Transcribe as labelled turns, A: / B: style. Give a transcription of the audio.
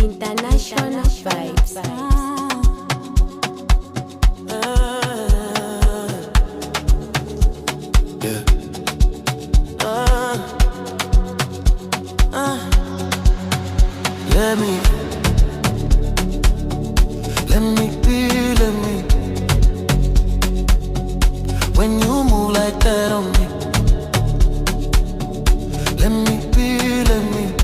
A: International vibes.
B: Yeah. Let me be, let me. When you move like that on